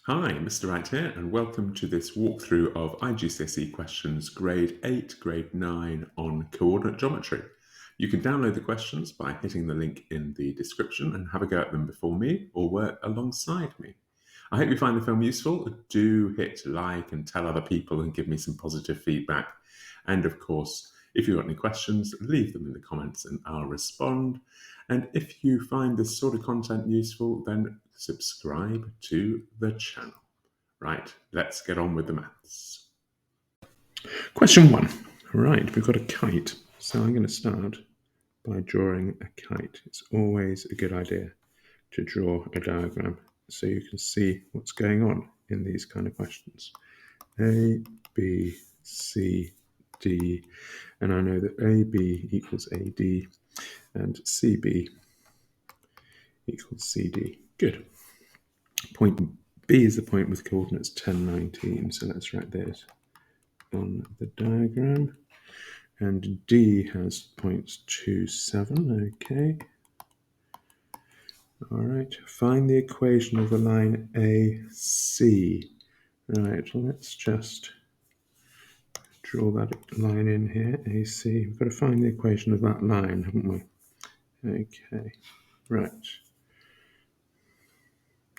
Hi, Mr. Wright here, and welcome to this walkthrough of IGCSE Questions Grade 8, Grade 9 on coordinate geometry. You can download the questions by hitting the link in the description and have a go at them before me or work alongside me. I hope you find the film useful. Do hit like and tell other people and give me some positive feedback. And of course, if you've got any questions, leave them in the comments and I'll respond. And if you find this sort of content useful, then subscribe to the channel. Right, let's get on with the maths. Question 1. Right, we've got a kite. So I'm going to start by drawing a kite. It's always a good idea to draw a diagram so you can see what's going on in these kind of questions. A, B, C, D, and I know that AB equals AD and CB equals CD. Good. Point B is the point with coordinates 10, 19, so let's write this on the diagram. And D has points 2, 7, okay. All right, find the equation of the line AC. Right, let's just draw that line in here, AC. We've got to find the equation of that line, haven't we? Okay, right.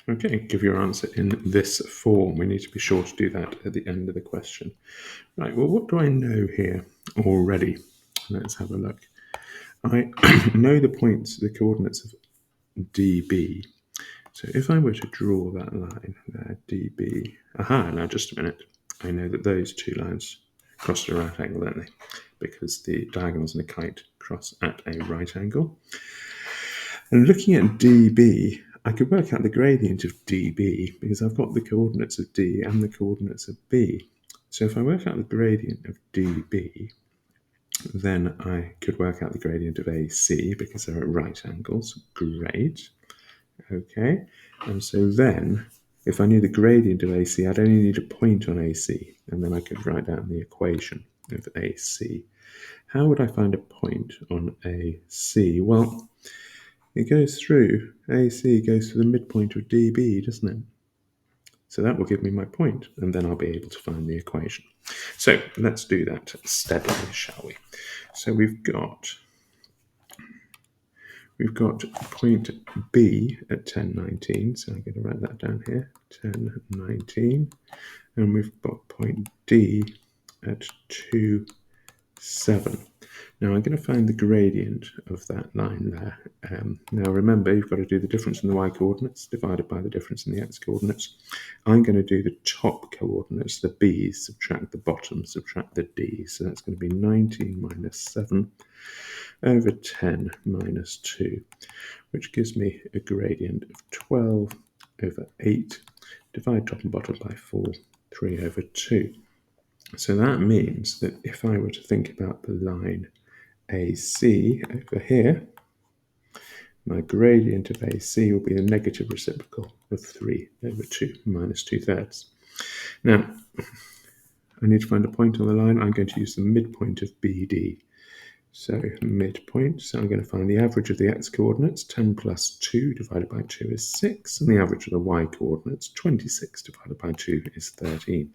Okay, give your answer in this form. We need to be sure to do that at the end of the question. Right, well, what do I know here already? Let's have a look. I know the points, the coordinates of DB. So if I were to draw that line there, DB, now just a minute. I know that those two lines cross at a right angle, don't they? Because the diagonals in a kite cross at a right angle. And looking at DB, I could work out the gradient of DB because I've got the coordinates of D and the coordinates of B. So if I work out the gradient of DB, then I could work out the gradient of AC because they're at right angles. Great. Okay. And so then, if I knew the gradient of AC, I'd only need a point on AC, and then I could write down the equation of AC. How would I find a point on AC? Well, it goes through, AC goes through the midpoint of DB, doesn't it? So that will give me my point, and then I'll be able to find the equation. So let's do that steadily, shall we? So we've got point B at 10, 19. So I'm going to write that down here, 10, 19. And we've got point D at 2, 7. Now I'm going to find the gradient of that line there. Now remember, you've got to do the difference in the y coordinates divided by the difference in the x coordinates. I'm going to do the top coordinates, the b's, subtract the bottom, subtract the d. So that's going to be 19 minus 7 over 10 minus 2, which gives me a gradient of 12 over 8. Divide top and bottom by 4, 3 over 2. So that means that if I were to think about the line AC over here, my gradient of AC will be the negative reciprocal of 3 over 2 minus 2/3. Now, I need to find a point on the line. I'm going to use the midpoint of BD. So midpoint, so I'm going to find the average of the x-coordinates, 10 plus 2 divided by 2 is 6, and the average of the y-coordinates, 26 divided by 2 is 13.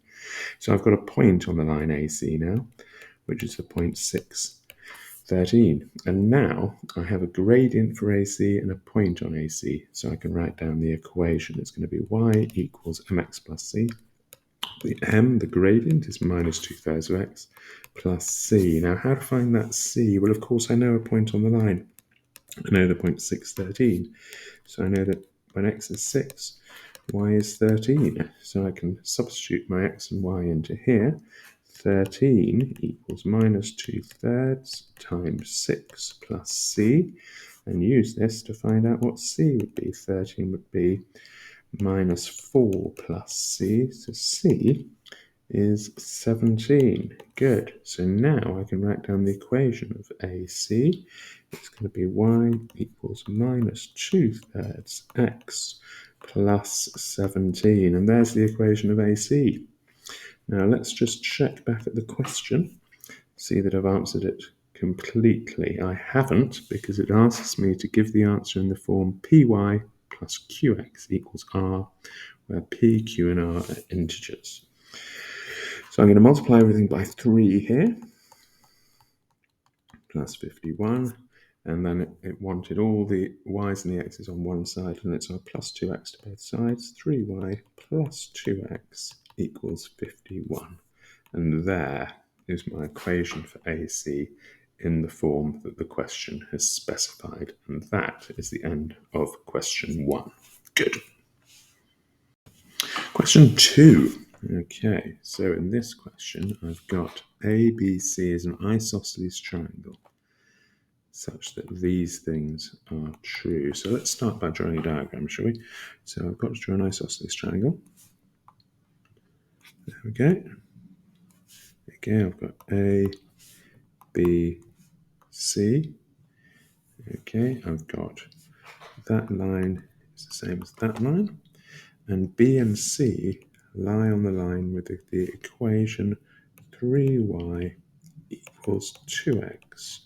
So I've got a point on the line AC now, which is the point 6, 13. And now I have a gradient for AC and a point on AC, so I can write down the equation. It's going to be y equals mx plus c. The m, the gradient, is minus 2/3 of x plus c. Now, how to find that c? Well, of course, I know a point on the line. I know the point 6, 13. So I know that when x is 6, y is 13. So I can substitute my x and y into here. 13 equals minus 2/3 times 6 plus c. And use this to find out what c would be. 13 would be minus 4 plus c, so c is 17. Good. So now I can write down the equation of AC. It's going to be y equals minus 2/3 x plus 17. And there's the equation of AC. Now let's just check back at the question, see that I've answered it completely. I haven't, because it asks me to give the answer in the form py plus qx equals r, where p, q, and r are integers. So I'm going to multiply everything by 3 here, plus 51, and then it wanted all the y's and the x's on one side, and it's our plus 2x to both sides. 3y plus 2x equals 51. And there is my equation for AC in the form that the question has specified. And that is the end of question 1. Good. Question 2. Okay, so in this question, I've got ABC is an isosceles triangle such that these things are true. So let's start by drawing a diagram, shall we? So I've got to draw an isosceles triangle. There we go. Okay, I've got A, B, C. Okay, I've got that line is the same as that line. And B and C lie on the line with the equation 3y equals 2x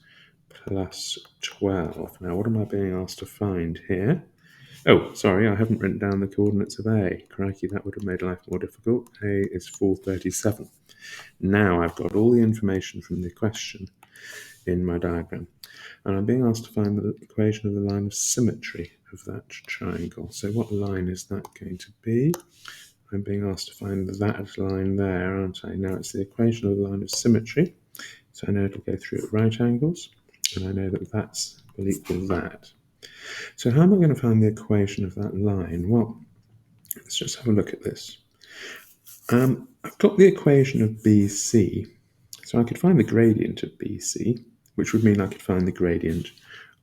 plus 12. Now, what am I being asked to find here? Oh, sorry, I haven't written down the coordinates of A. Crikey, that would have made life more difficult. A is 437. Now I've got all the information from the question in my diagram, and I'm being asked to find the equation of the line of symmetry of that triangle. So what line is that going to be? I'm being asked to find that line there, aren't I? Now it's the equation of the line of symmetry. So I know it'll go through at right angles, and I know that that will equal that. So how am I going to find the equation of that line? Well, let's just have a look at this. I've got the equation of BC, so I could find the gradient of BC, which would mean I could find the gradient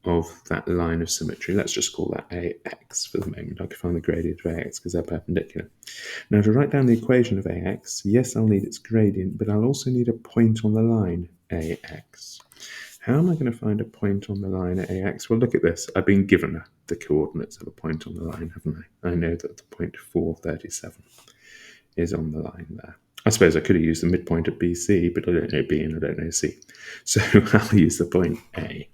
of that line of symmetry. Let's just call that AX for the moment. I could find the gradient of AX because they're perpendicular. Now to write down the equation of AX, yes, I'll need its gradient, but I'll also need a point on the line AX. How am I going to find a point on the line at AX? Well, look at this. I've been given the coordinates of a point on the line, haven't I? I know that the point 437 is on the line there. I suppose I could have used the midpoint of BC, but I don't know B and I don't know C. So I'll use the point A.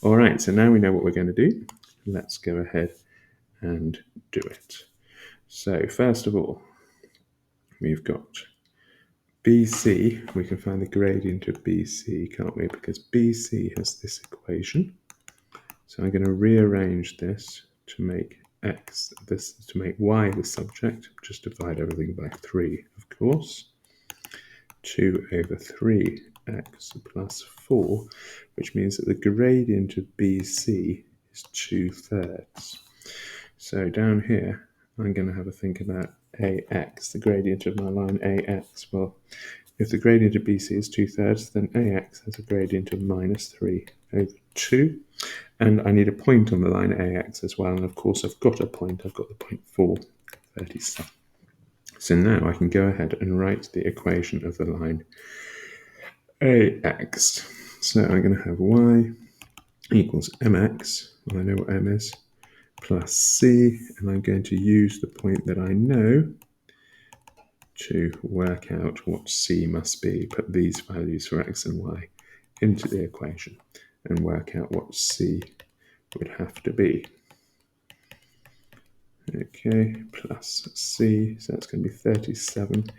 All right, so now we know what we're going to do. Let's go ahead and do it. So first of all, we've got BC. We can find the gradient of BC, can't we? Because BC has this equation. So I'm going to rearrange this to make x this, to make y the subject. Just divide everything by 3, of course. 2 over 3x plus 4, which means that the gradient of BC is 2/3. So down here, I'm going to have a think about AX, the gradient of my line AX. Well, if the gradient of BC is 2/3, then AX has a gradient of -3 over 2. And I need a point on the line AX as well. And of course, I've got a point. I've got the point 437. So now I can go ahead and write the equation of the line AX. So I'm going to have y equals mx, well, I know what m is, plus c, and I'm going to use the point that I know to work out what c must be. Put these values for x and y into the equation and work out what c would have to be. Okay, plus c, so that's going to be 37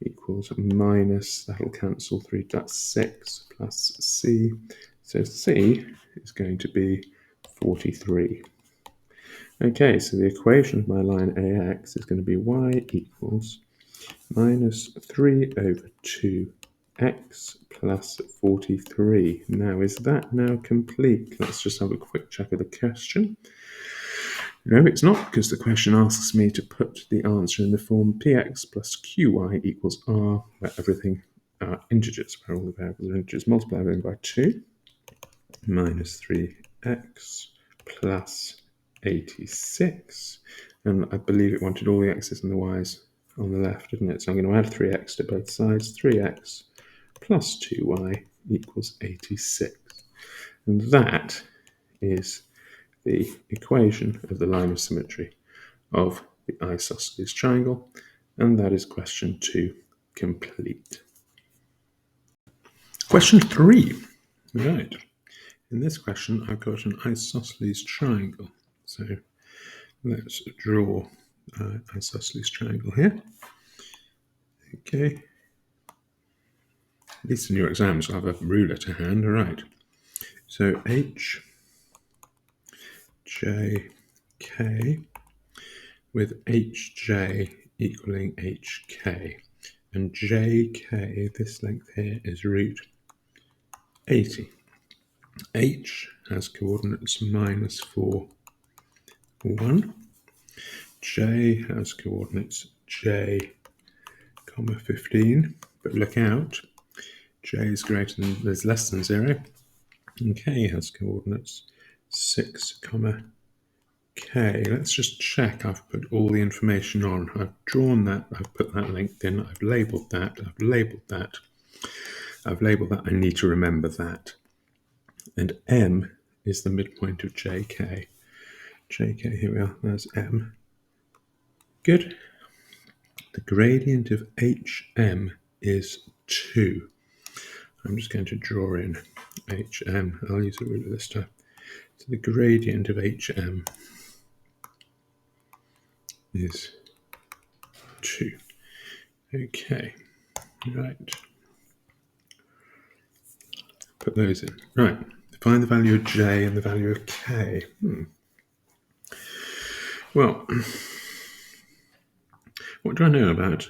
equals minus, that'll cancel 3, that's 6, plus c. So c is going to be 43. Okay, so the equation of my line AX is going to be y equals minus 3 over 2x plus 43. Now, is that now complete? Let's just have a quick check of the question. No, it's not, because the question asks me to put the answer in the form px plus qy equals r, where everything are integers, where all the variables are integers. Multiply everything by 2, minus 3x plus 86. And I believe it wanted all the x's and the y's on the left, didn't it? So I'm going to add 3x to both sides. 3x plus 2y equals 86. And that is the equation of the line of symmetry of the isosceles triangle, and that is question 2 complete. Question 3. Right. In this question, I've got an isosceles triangle. So let's draw an isosceles triangle here. Okay. At least in your exams you'll have a ruler to hand. All right. So H, J, K with HJ equaling HK. And JK, this length here, is root 80. H has coordinates -4, 1. J has coordinates J, 15. But look out, J is greater than, there's less than 0. And K has coordinates 6, K. Let's just check I've put all the information on. I've drawn that, I've put that length in, I've labelled that, I've labelled that, I've labelled that. I need to remember that. And M is the midpoint of JK. JK, here we are, there's M. Good. The gradient of HM is 2. I'm just going to draw in HM. I'll use a ruler this time. So the gradient of HM is 2. Okay, right. Put those in. Right, find the value of J and the value of K. Well, what do I know about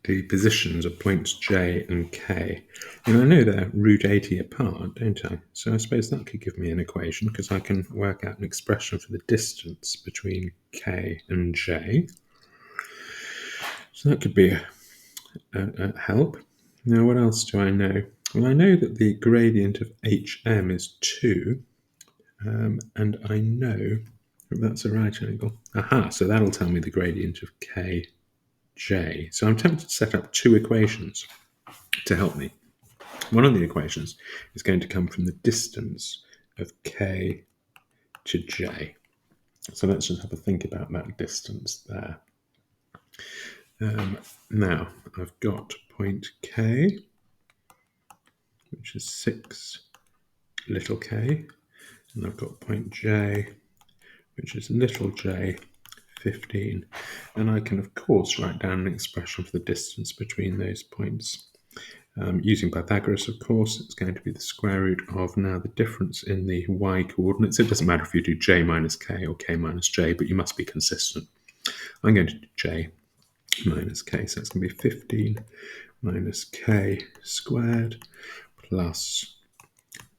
the positions of points J and K? And I know they're root 80 apart, don't I? So I suppose that could give me an equation, because I can work out an expression for the distance between K and J. So that could be a help. Now, what else do I know? Well, I know that the gradient of HM is 2, and I know that that's a right angle. Aha, so that'll tell me the gradient of KJ. So I'm tempted to set up 2 equations to help me. One of the equations is going to come from the distance of K to J. So let's just have a think about that distance there. Now, I've got point K, which is 6 little k, and I've got point J, which is little j, 15. And I can, of course, write down an expression for the distance between those points. Using Pythagoras, of course, it's going to be the square root of now the difference in the y coordinates. It doesn't matter if you do j minus k or k minus j, but you must be consistent. I'm going to do j minus k, so it's going to be 15 minus k squared plus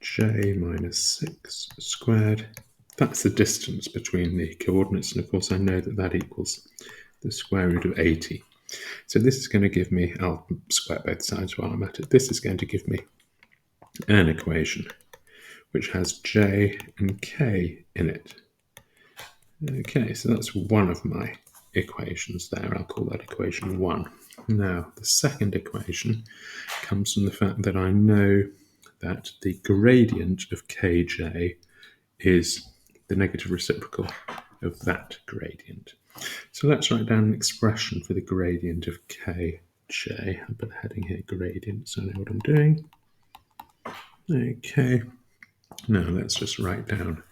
j minus 6 squared. That's the distance between the coordinates, and of course I know that that equals the square root of 80. So this is going to give me, I'll square both sides while I'm at it, this is going to give me an equation which has j and k in it. Okay, so that's one of my equations there. I'll call that equation 1. Now, the second equation comes from the fact that I know that the gradient of kj is the negative reciprocal of that gradient. So let's write down an expression for the gradient of kj. I'll put a heading here, gradient, so I know what I'm doing. Okay, now let's just write down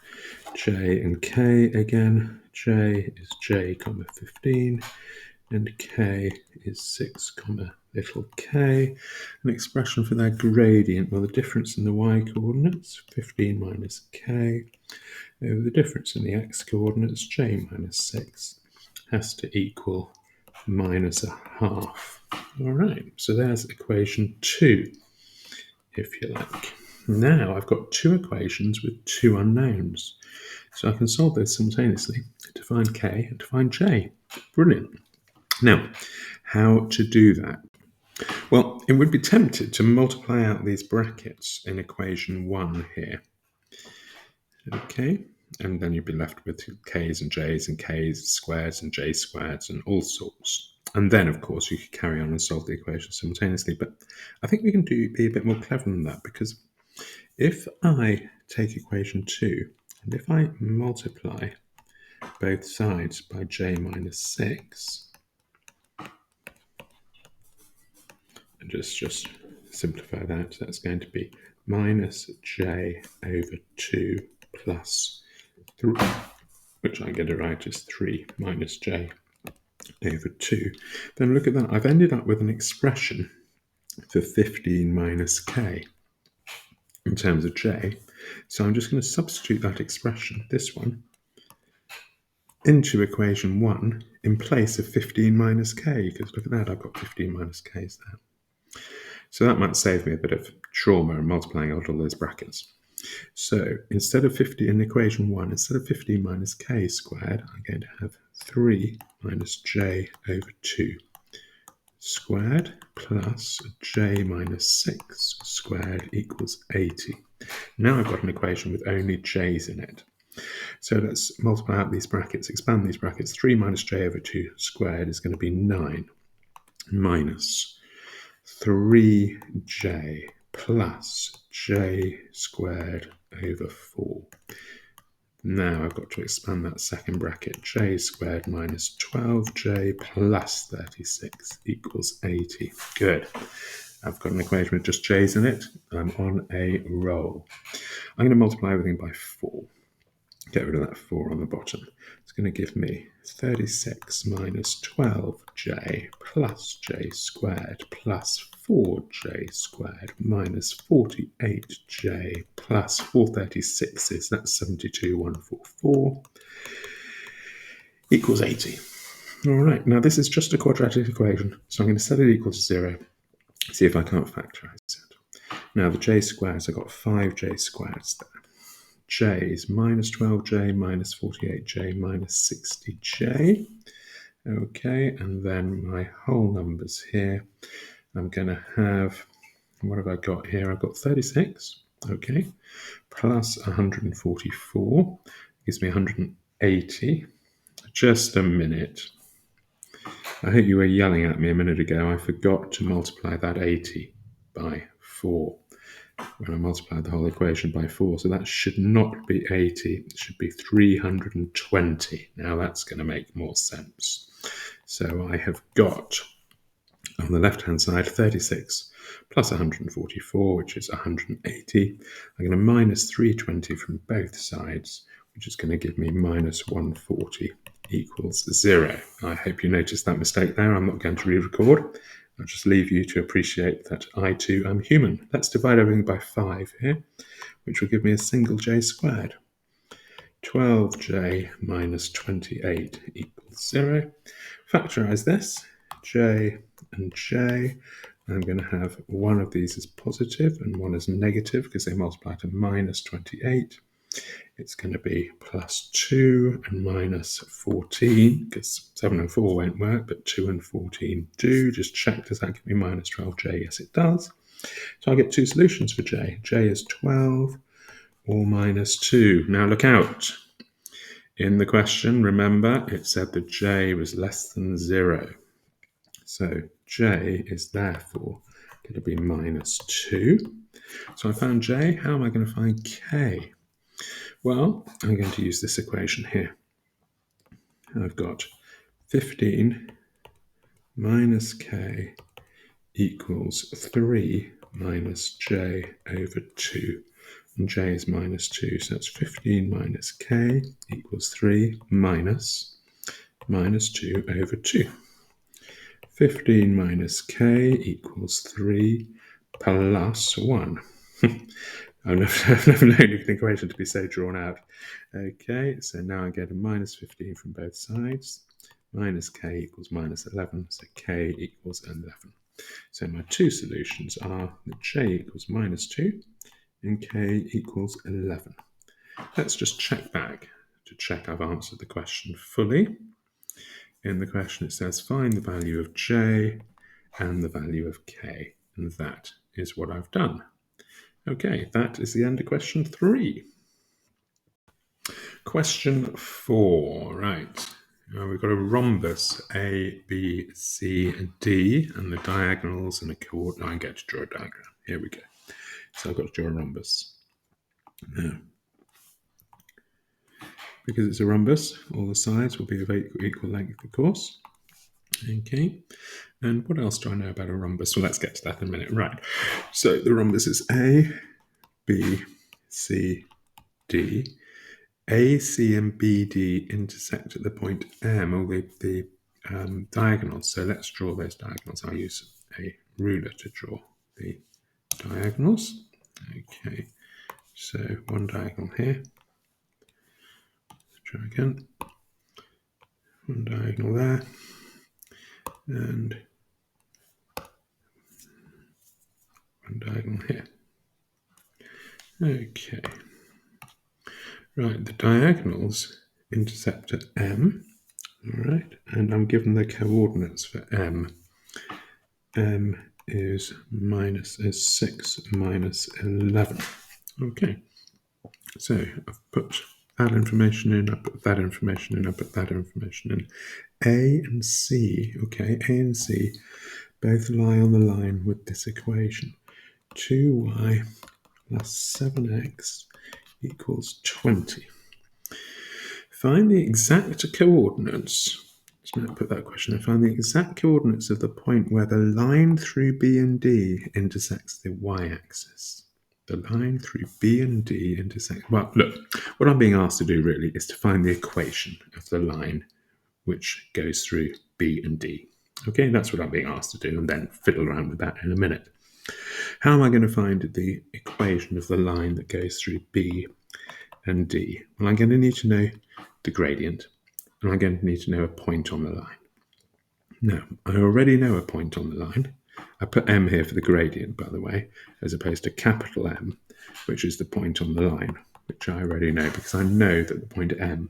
j and k again. J is j, 15, and k is 6, little k. An expression for that gradient, well, the difference in the y coordinates, 15 minus k, over the difference in the x coordinates, j minus 6, has to equal minus a half. All right, so there's equation 2, if you like. Now I've got 2 equations with 2 unknowns. So I can solve those simultaneously to find k and to find j. Brilliant. Now, how to do that? Well, it would be tempted to multiply out these brackets in equation 1 here. Okay, and then you'd be left with k's and j's and k's squares and j squares and all sorts. And then, of course, you could carry on and solve the equation simultaneously. But I think we can be a bit more clever than that, because if I take equation 2, and if I multiply both sides by j minus 6, and just simplify that, so that's going to be minus j over 2 plus 3. which I get to write as 3 minus j over 2. Then look at that. I've ended up with an expression for 15 minus k in terms of j. So I'm just going to substitute that expression, this one, into equation 1 in place of 15 minus k, because look at that, I've got 15 minus k's there. So that might save me a bit of trauma and multiplying out all those brackets. So instead of 50 in equation 1, instead of 15 minus k squared, I'm going to have 3 minus j over 2 squared plus j minus 6 squared equals 80. Now I've got an equation with only j's in it. So let's multiply out these brackets, expand these brackets. 3 minus j over 2 squared is going to be 9 minus 3j plus j squared over 4. Now I've got to expand that second bracket. J squared minus 12j plus 36 equals 80. Good. I've got an equation with just j's in it. I'm on a roll. I'm going to multiply everything by 4. Get rid of that 4 on the bottom. It's going to give me 36 minus 12j plus j squared plus 4j squared minus 48j plus 436's, that's 72,144, equals 80. All right, now this is just a quadratic equation, so I'm going to set it equal to 0, see if I can't factorize it. Now the j squares, I've got 5j squares there. J is minus 12j minus 48j minus 60j. Okay, and then my whole numbers here, I'm going to have, what have I got here? I've got 36, okay, plus 144, gives me 180. Just a minute. I hope you were yelling at me a minute ago. I forgot to multiply that 80 by 4. When I multiplied the whole equation by 4, so that should not be 80, it should be 320. Now that's going to make more sense. So I have got, on the left-hand side, 36 plus 144, which is 180. I'm going to minus 320 from both sides, which is going to give me minus 140 equals 0. I hope you noticed that mistake there. I'm not going to re-record. I'll just leave you to appreciate that I too am human. Let's divide everything by 5 here, which will give me a single j squared. 12j minus 28 equals 0. Factorize this, j and j. I'm going to have one of these as positive and one as negative because they multiply to minus 28. It's going to be plus 2 and minus 14, because 7 and 4 won't work, but 2 and 14 do. Just check, does that give me minus 12j? Yes, it does. So I get two solutions for j. J is 12 or minus 2. Now look out. In the question, remember, it said that j was less than 0. So j is therefore going to be minus 2. So I found j. How am I going to find k? Well, I'm going to use this equation here. I've got 15 minus k equals 3 minus j over 2. And j is minus 2, so that's 15 minus k equals 3 minus 2 over 2. 15 minus k equals 3 plus 1. I've never known an equation to be so drawn out. Okay, so now I get a minus 15 from both sides. Minus k equals minus 11, so k equals 11. So my two solutions are that j equals minus 2 and k equals 11. Let's just check back to check I've answered the question fully. In the question it says find the value of j and the value of k, and that is what I've done. Okay, that is the end of question 3. Question 4, right. Now we've got a rhombus A, B, C, and D, and the diagonals and a coordinate. I get to draw a diagram. Here we go. So I've got to draw a rhombus. Now, because it's a rhombus, all the sides will be of equal length, of course. Okay, and what else do I know about a rhombus? Well, let's get to that in a minute. Right, so the rhombus is A, B, C, D, AC and BD intersect at the point M, or the diagonals. So let's draw those diagonals. I'll use a ruler to draw the diagonals. Okay, so one diagonal here. Let's try again. One diagonal there, and one diagonal here. Okay. Right, the diagonals intercept at M. All right, and I'm given the coordinates for M. M is 6 minus 11. Okay, so I've put that information in, I put that information in, I put that information in. A and C, okay, A and C both lie on the line with this equation. 2y plus 7x equals 20. Find the exact coordinates. Let's put that question in. Find the exact coordinates of the point where the line through B and D intersects the y-axis. The line through B and D intersects. Well, look, what I'm being asked to do really is to find the equation of the line which goes through B and D. Okay, that's what I'm being asked to do, and then fiddle around with that in a minute. How am I going to find the equation of the line that goes through B and D? Well, I'm going to need to know the gradient, and I'm going to need to know a point on the line. Now, I already know a point on the line. I put M here for the gradient, by the way, as opposed to capital M, which is the point on the line, which I already know because I know that the point M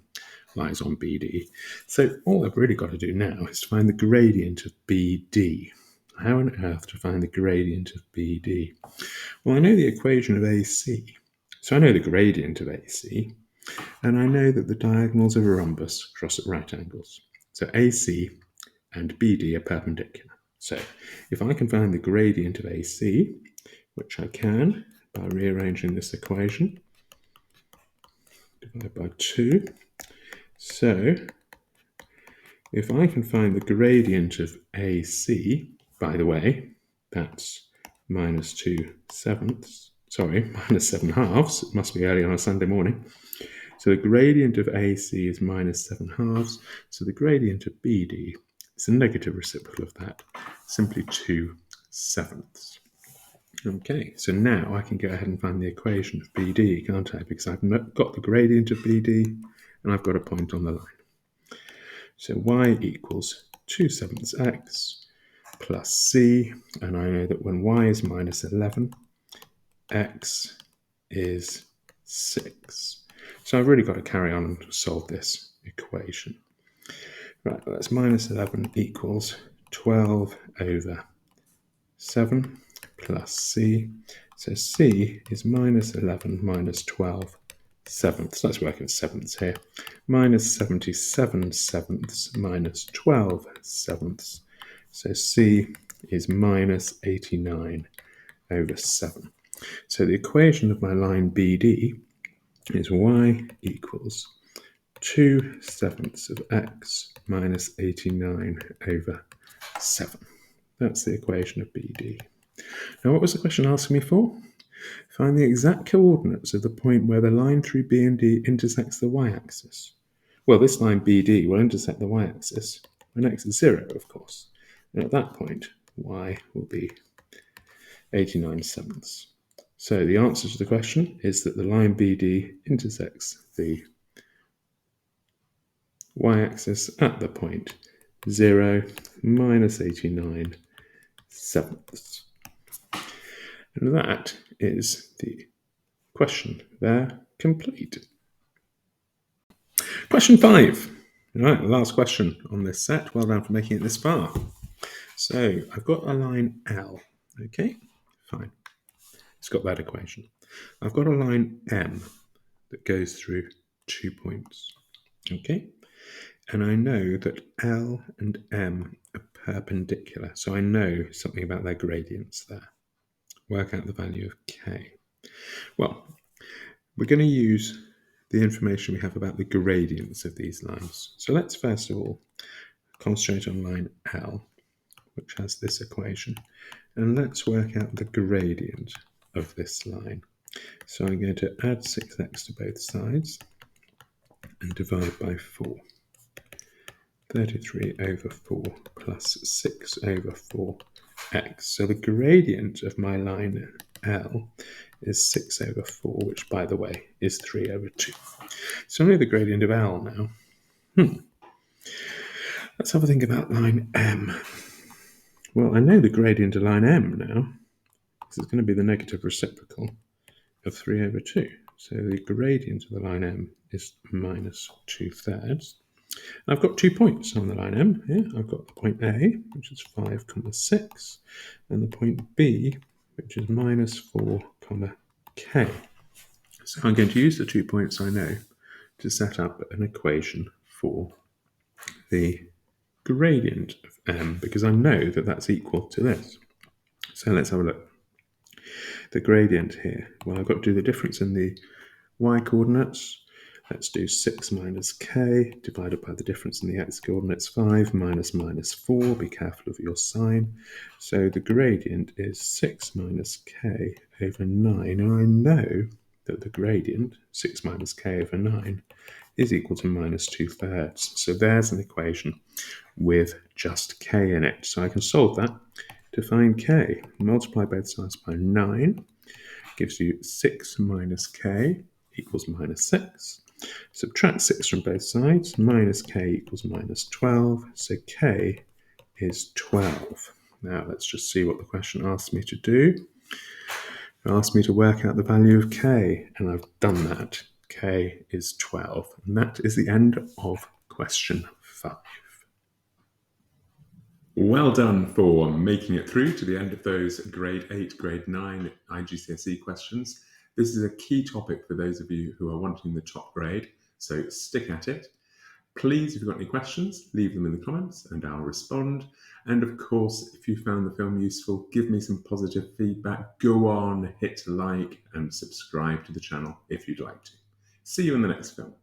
lies on BD. So all I've really got to do now is to find the gradient of BD. How on earth to find the gradient of BD? Well, I know the equation of AC, so I know the gradient of AC, and I know that the diagonals of a rhombus cross at right angles. So AC and BD are perpendicular. So if I can find the gradient of AC, which I can by rearranging this equation, divide by 2. So if I can find the gradient of AC, by the way, that's minus 2/7. Sorry, minus 7/2. It must be early on a Sunday morning. So the gradient of AC is minus 7/2. So the gradient of BD is a negative reciprocal of that, simply 2/7. Okay, so now I can go ahead and find the equation of BD, can't I? Because I've got the gradient of BD and I've got a point on the line. So y equals 2/7 x plus c, and I know that when y is minus 11, x is 6. So I've really got to carry on and solve this equation. Right, that's minus 11 equals 12 over 7 plus c. So c is minus 11 minus 12 sevenths. Let's work in sevenths here. Minus 77 sevenths minus 12 sevenths. So c is minus 89 over 7. So the equation of my line BD is y equals 2/7 of x minus 89 over 7. That's the equation of BD. Now, what was the question asking me for? Find the exact coordinates of the point where the line through B and D intersects the y-axis. Well, this line BD will intersect the y-axis when x is 0, of course. And at that point, y will be 89/7. So the answer to the question is that the line BD intersects the y-axis at the point 0 minus 89/7. And that is the question there complete. Question 5. Right, last question on this set. Well done for making it this far. So I've got a line L. Okay, fine. It's got that equation. I've got a line M that goes through 2 points. Okay, and I know that L and M are perpendicular. So I know something about their gradients there. Work out the value of K. Well, we're going to use the information we have about the gradients of these lines. So let's first of all concentrate on line L, which has this equation, and let's work out the gradient of this line. So I'm going to add 6x to both sides, and divide by 4. 33 over 4 plus 6 over 4x. So the gradient of my line L is 6 over 4, which, by the way, is 3 over 2. So I know the gradient of L now. Let's have a think about line M. Well, I know the gradient of line M now. This is going to be the negative reciprocal of 3 over 2. So the gradient of the line M is minus 2/3. I've got 2 points on the line M here. I've got the point A, which is 5, 6, and the point B, which is minus 4, k. So I'm going to use the 2 points I know to set up an equation for the gradient of M, because I know that that's equal to this. So let's have a look. The gradient here, well, I've got to do the difference in the y coordinates. Let's do 6 minus k divided by the difference in the x coordinates, 5 minus 4. Be careful of your sign. So the gradient is 6 minus k over 9. And I know that the gradient, 6 minus k over 9, is equal to minus 2/3. So there's an equation with just k in it. So I can solve that to find k. Multiply both sides by 9 gives you 6 minus k equals minus 6. Subtract 6 from both sides, minus k equals minus 12, so k is 12. Now let's just see what the question asks me to do. It asks me to work out the value of k, and I've done that. K is 12, and that is the end of question 5. Well done for making it through to the end of those grade 8, grade 9 IGCSE questions. This is a key topic for those of you who are wanting the top grade, so stick at it. Please, if you've got any questions, leave them in the comments and I'll respond. And of course, if you found the film useful, give me some positive feedback. Go on, hit like and subscribe to the channel if you'd like to. See you in the next film.